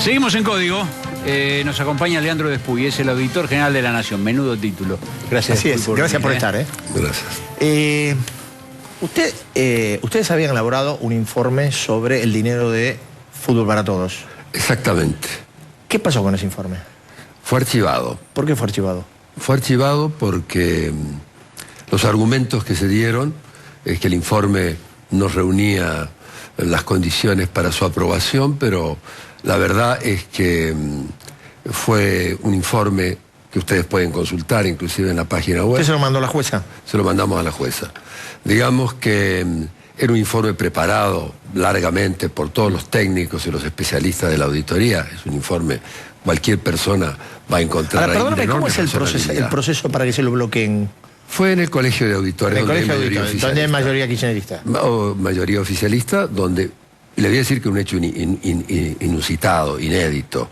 Seguimos en Código. Nos acompaña Leandro Despuy, es el auditor general de la Nación. Menudo título. Gracias. Así es, gracias por estar. Gracias. Ustedes habían elaborado un informe sobre el dinero de Fútbol para Todos. Exactamente. ¿Qué pasó con ese informe? Fue archivado. ¿Por qué fue archivado? Fue archivado porque los argumentos que se dieron es que el informe no reunía las condiciones para su aprobación, pero la verdad es que fue un informe que ustedes pueden consultar, inclusive en la página web. ¿Usted se lo mandó a la jueza? Se lo mandamos a la jueza. Digamos que era un informe preparado largamente por todos los técnicos y los especialistas de la auditoría. Es un informe, cualquier persona va a encontrar. Ahora, perdóname, ¿cómo es el proceso para que se lo bloqueen? Fue en el Colegio de Auditores. En el Colegio de Auditores, donde hay mayoría kirchnerista. O mayoría oficialista, donde le voy a decir que un hecho inusitado, inédito.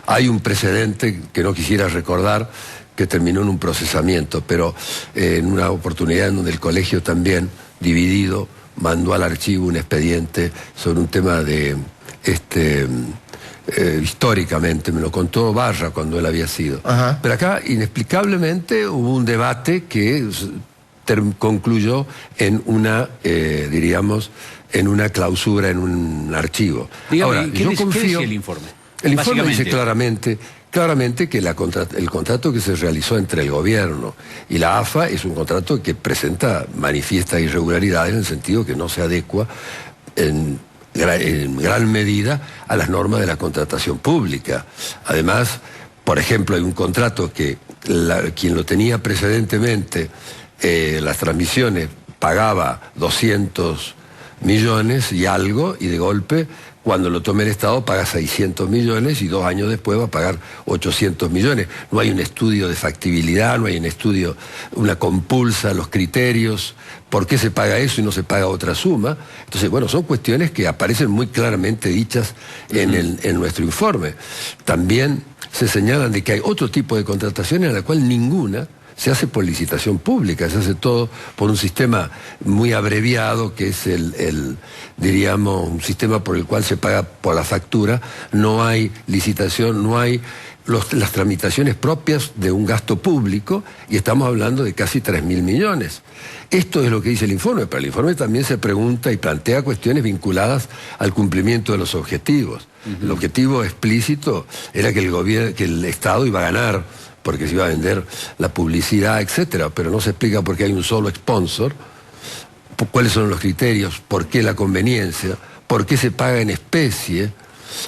Hay un precedente que no quisiera recordar, que terminó en un procesamiento, pero en una oportunidad en donde el colegio también, dividido, mandó al archivo un expediente sobre un tema de, históricamente, me lo contó Barra cuando él había sido. Ajá. Pero acá, inexplicablemente, hubo un debate que concluyó en una, diríamos, en una clausura, en un archivo. Dígame, ahora, ¿qué dice el informe? El informe dice claramente que el contrato que se realizó entre el gobierno y la AFA es un contrato que presenta manifiestas irregularidades en el sentido que no se adecua en gran medida a las normas de la contratación pública. Además, por ejemplo, hay un contrato que quien lo tenía precedentemente, las transmisiones, pagaba 200 millones y algo, y de golpe, cuando lo tome el Estado, paga 600 millones y 2 años después va a pagar 800 millones. No hay un estudio de factibilidad, no hay un estudio, una compulsa, los criterios, por qué se paga eso y no se paga otra suma. Entonces, bueno, son cuestiones que aparecen muy claramente dichas en nuestro informe. También se señalan de que hay otro tipo de contrataciones en la cual ninguna se hace por licitación pública, se hace todo por un sistema muy abreviado, que es diríamos, un sistema por el cual se paga por la factura. No hay licitación, no hay las tramitaciones propias de un gasto público, y estamos hablando de casi 3.000 millones. Esto es lo que dice el informe, pero el informe también se pregunta y plantea cuestiones vinculadas al cumplimiento de los objetivos. El objetivo explícito era que el Estado iba a ganar, porque se iba a vender la publicidad, etcétera, pero no se explica por qué hay un solo sponsor, cuáles son los criterios, por qué la conveniencia, por qué se paga en especie,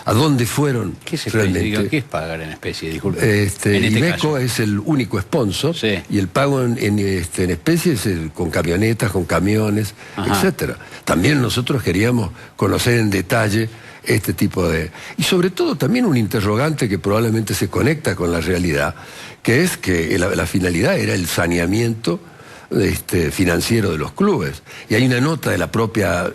a dónde fueron. ¿Qué es realmente? ¿Qué es pagar en especie? Disculpe. Iveco es el único sponsor, sí, y el pago en especie es con camionetas, con camiones, etcétera. También nosotros queríamos conocer en detalle este tipo de... Y sobre todo también un interrogante que probablemente se conecta con la realidad, que es que la finalidad era el saneamiento financiero de los clubes. Y hay una nota de la propia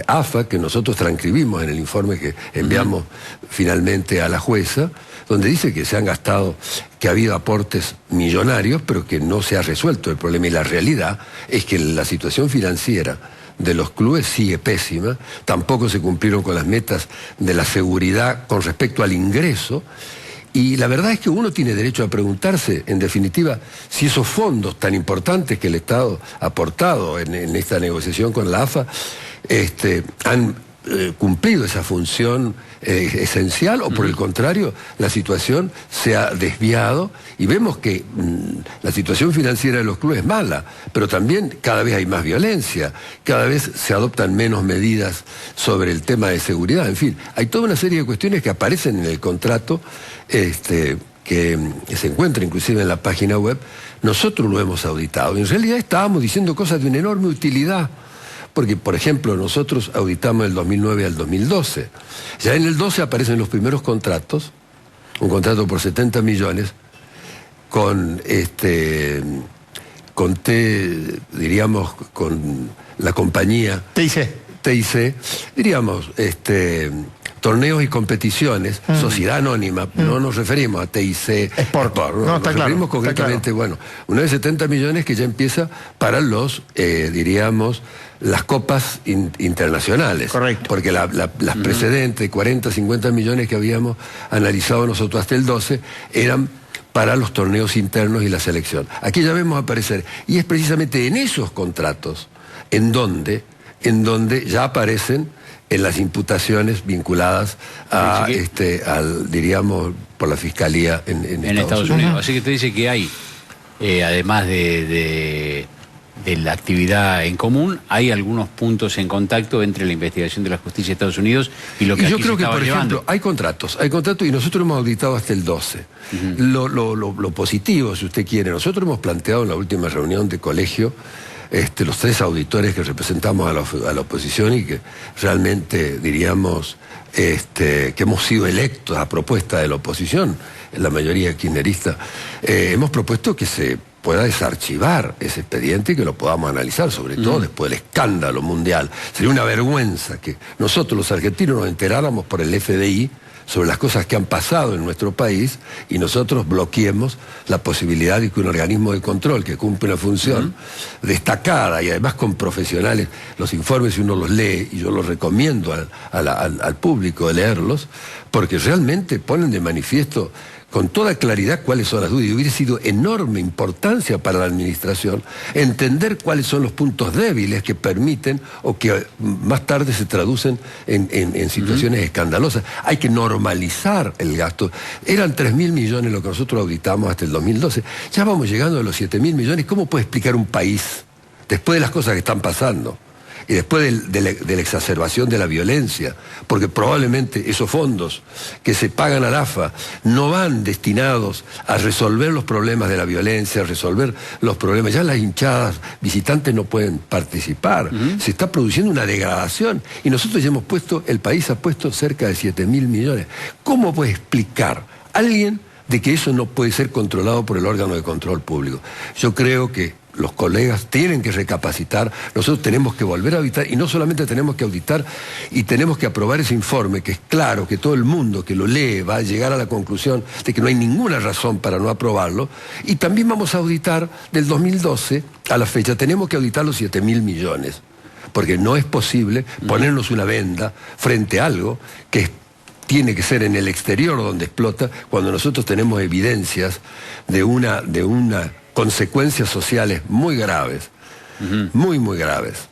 AFA que nosotros transcribimos en el informe que enviamos finalmente a la jueza, donde dice que se han gastado, que ha habido aportes millonarios, pero que no se ha resuelto el problema. Y la realidad es que la situación financiera de los clubes sigue pésima, tampoco se cumplieron con las metas de la seguridad con respecto al ingreso, y la verdad es que uno tiene derecho a preguntarse, en definitiva, si esos fondos tan importantes que el Estado ha aportado en esta negociación con la AFA han cumplido esa función esencial, o por el contrario, la situación se ha desviado, y vemos que la situación financiera de los clubes es mala, pero también cada vez hay más violencia, cada vez se adoptan menos medidas sobre el tema de seguridad. En fin, hay toda una serie de cuestiones que aparecen en el contrato, que se encuentra inclusive en la página web. Nosotros lo hemos auditado, y en realidad estábamos diciendo cosas de una enorme utilidad. Porque, por ejemplo, nosotros auditamos del 2009 al 2012. Ya en el 12 aparecen los primeros contratos, un contrato por 70 millones, con diríamos, con la compañía TIC, diríamos, torneos y competiciones, sociedad anónima, no nos referimos a TIC, Sport. nos referimos concretamente, bueno, uno de 70 millones que ya empieza para los, diríamos, las copas internacionales. Correcto. Porque las precedentes, 40, 50 millones que habíamos analizado nosotros hasta el 12, eran para los torneos internos y la selección. Aquí ya vemos aparecer, y es precisamente en esos contratos en donde ya aparecen en las imputaciones vinculadas a, diríamos, por la Fiscalía en Estados Unidos. Así que usted dice que hay, además de la actividad en común, hay algunos puntos en contacto entre la investigación de la justicia de Estados Unidos y lo que aquí yo creo se que, por llevando. ejemplo, hay contratos y nosotros hemos auditado hasta el 12. Lo positivo, si usted quiere, nosotros hemos planteado en la última reunión de colegio los 3 auditores que representamos a la oposición y que realmente, diríamos, que hemos sido electos a propuesta de la oposición, en la mayoría kirchnerista, hemos propuesto que se pueda desarchivar ese expediente y que lo podamos analizar, sobre todo después del escándalo mundial. Sería una vergüenza que nosotros los argentinos nos enteráramos por el FBI sobre las cosas que han pasado en nuestro país y nosotros bloqueemos la posibilidad de que un organismo de control que cumple una función destacada y además con profesionales, los informes si uno los lee, y yo los recomiendo al público leerlos, porque realmente ponen de manifiesto con toda claridad cuáles son las dudas, y hubiera sido enorme importancia para la administración entender cuáles son los puntos débiles que permiten o que más tarde se traducen en situaciones escandalosas. Hay que normalizar el gasto. Eran 3.000 millones lo que nosotros auditamos hasta el 2012. Ya vamos llegando a los 7.000 millones. ¿Cómo puede explicar un país, después de las cosas que están pasando, y después de la exacerbación de la violencia, porque probablemente esos fondos que se pagan al AFA no van destinados a resolver los problemas de la violencia, a resolver los problemas, ya las hinchadas visitantes no pueden participar, se está produciendo una degradación, y nosotros ya hemos puesto, el país ha puesto cerca de 7.000 millones. ¿Cómo puede explicar alguien de que eso no puede ser controlado por el órgano de control público? Yo creo que los colegas tienen que recapacitar, nosotros tenemos que volver a auditar, y no solamente tenemos que auditar y tenemos que aprobar ese informe, que es claro que todo el mundo que lo lee va a llegar a la conclusión de que no hay ninguna razón para no aprobarlo, y también vamos a auditar del 2012 a la fecha, tenemos que auditar los 7.000 millones, porque no es posible ponernos una venda frente a algo que tiene que ser en el exterior donde explota, cuando nosotros tenemos evidencias de una consecuencias sociales muy graves, muy graves.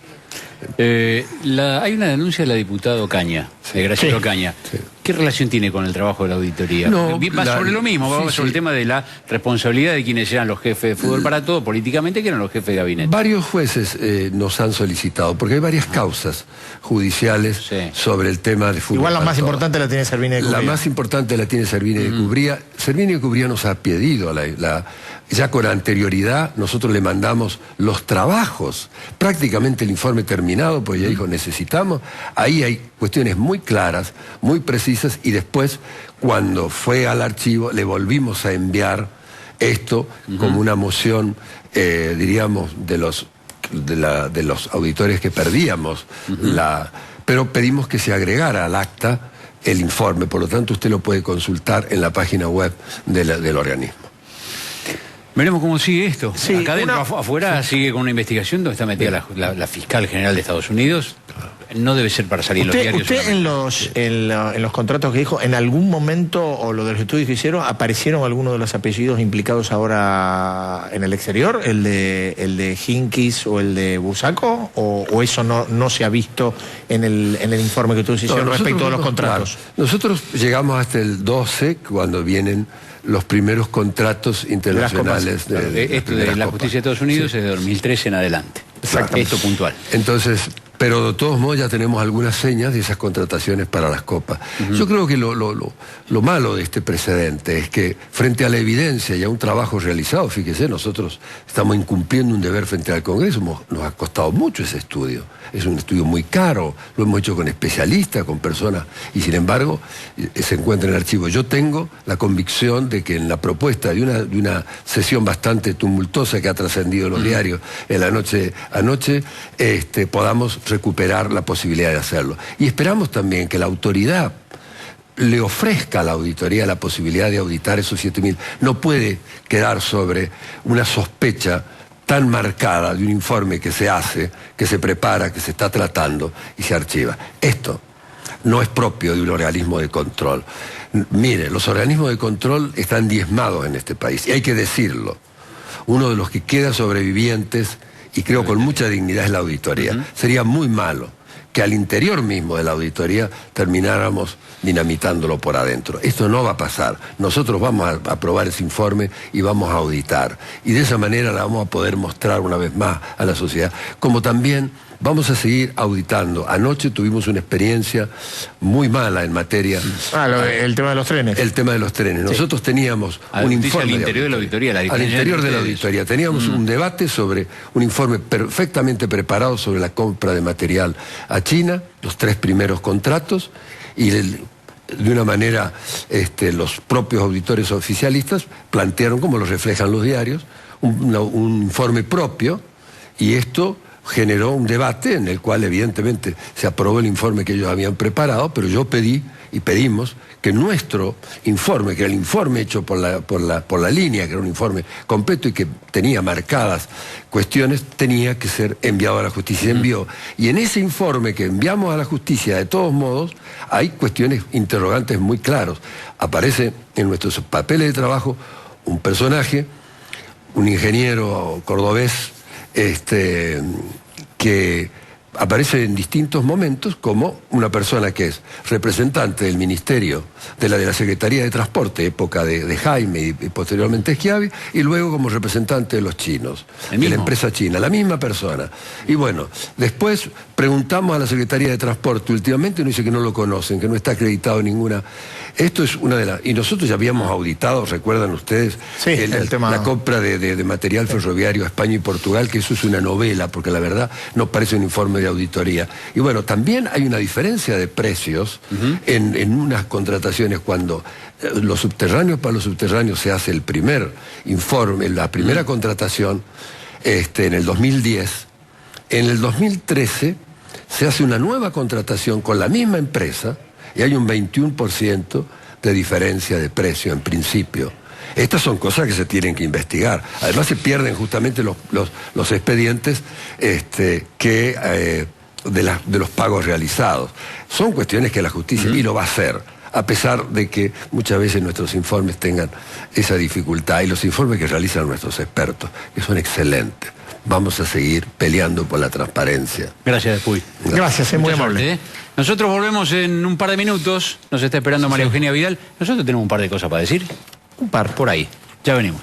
Hay una denuncia de la diputada Ocaña, de Graciela Ocaña. ¿Qué relación tiene con el trabajo de la auditoría? Va sobre lo mismo, va sobre el tema de la responsabilidad de quienes eran los jefes de Fútbol para Todo, políticamente, que eran los jefes de gabinete. Varios jueces nos han solicitado, porque hay varias causas judiciales sobre el tema de Fútbol Igual la para más Todo. importante la tiene Servini de Cubría. La más importante la tiene Servini de Cubría. Servini de Cubría nos ha pedido, ya con anterioridad, nosotros le mandamos los trabajos, prácticamente el informe terminado, pues ya dijo, necesitamos. Ahí hay cuestiones muy claras, muy precisas, y después, cuando fue al archivo, le volvimos a enviar esto como una moción, diríamos, de los auditores que perdíamos, pero pedimos que se agregara al acta el informe, por lo tanto usted lo puede consultar en la página web del organismo. Veremos cómo sigue esto. Sí, acá adentro, afuera, sigue con una investigación donde está metida la fiscal general de Estados Unidos. No debe ser para salir en los diarios. ¿Usted en los contratos que dijo, en algún momento, o lo de los estudios que hicieron, aparecieron algunos de los apellidos implicados ahora en el exterior? ¿El de Hinkis o el de Busaco? ¿O eso no se ha visto en el informe que ustedes hicieron respecto a los contratos? Claro, nosotros llegamos hasta el 12, cuando vienen los primeros contratos internacionales de la justicia de Estados Unidos es de 2013 en adelante. Exactamente. Esto puntual. Entonces, pero de todos modos ya tenemos algunas señas de esas contrataciones para las copas. Yo creo que lo malo de este precedente es que frente a la evidencia y a un trabajo realizado, fíjese, nosotros estamos incumpliendo un deber frente al Congreso, nos ha costado mucho ese estudio, es un estudio muy caro, lo hemos hecho con especialistas, con personas, y sin embargo se encuentra en el archivo. Yo tengo la convicción de que en la propuesta de una sesión bastante tumultuosa que ha trascendido los diarios en la noche anoche, podamos recuperar la posibilidad de hacerlo. Y esperamos también que la autoridad le ofrezca a la auditoría la posibilidad de auditar esos 7.000. No puede quedar sobre una sospecha tan marcada de un informe que se hace, que se prepara, que se está tratando y se archiva. Esto no es propio de un organismo de control. Mire, los organismos de control están diezmados en este país, y hay que decirlo. Uno de los que queda sobrevivientes, y creo con mucha dignidad, es la auditoría. Sería muy malo que al interior mismo de la auditoría termináramos dinamitándolo por adentro. Esto no va a pasar. Nosotros vamos a aprobar ese informe y vamos a auditar. Y de esa manera la vamos a poder mostrar una vez más a la sociedad. Como también vamos a seguir auditando. Anoche tuvimos una experiencia muy mala en materia... el tema de los trenes. El tema de los trenes. Sí. Nosotros teníamos un informe... Al interior de la auditoría. Al interior de la auditoría. Teníamos un debate sobre un informe perfectamente preparado sobre la compra de material a China, los 3 primeros contratos, y de una manera los propios auditores oficialistas plantearon, como lo reflejan los diarios, un informe propio, y esto generó un debate en el cual evidentemente se aprobó el informe que ellos habían preparado, pero yo pedí y pedimos que nuestro informe, que era el informe hecho por la línea, que era un informe completo y que tenía marcadas cuestiones, tenía que ser enviado a la justicia. Se envió. Y en ese informe que enviamos a la justicia, de todos modos, hay cuestiones interrogantes muy claros. Aparece en nuestros papeles de trabajo un personaje, un ingeniero cordobés, que aparece en distintos momentos como una persona que es representante del Ministerio, de la Secretaría de Transporte, época de Jaime y posteriormente Schiavi, y luego como representante de los chinos, de la empresa china, la misma persona. Y bueno, después preguntamos a la Secretaría de Transporte, últimamente nos dice que no lo conocen, que no está acreditado ninguna. Esto es una de las... Y nosotros ya habíamos auditado, recuerdan ustedes, sí, la compra de material ferroviario a España y Portugal, que eso es una novela, porque la verdad no parece un informe de auditoría. Y bueno, también hay una diferencia de precios en unas contrataciones cuando para los subterráneos se hace el primer informe, la primera contratación en el 2010. En el 2013 se hace una nueva contratación con la misma empresa y hay un 21% de diferencia de precio en principio. Estas son cosas que se tienen que investigar. Además se pierden justamente los expedientes de los pagos realizados. Son cuestiones que la justicia, y lo va a hacer, a pesar de que muchas veces nuestros informes tengan esa dificultad, y los informes que realizan nuestros expertos, que son excelentes. Vamos a seguir peleando por la transparencia. Gracias, Puy. Gracias, es muy amable. Suerte, ¿eh? Nosotros volvemos en un par de minutos. Nos está esperando María Eugenia Vidal. Nosotros tenemos un par de cosas para decir. Un par, por ahí. Ya venimos.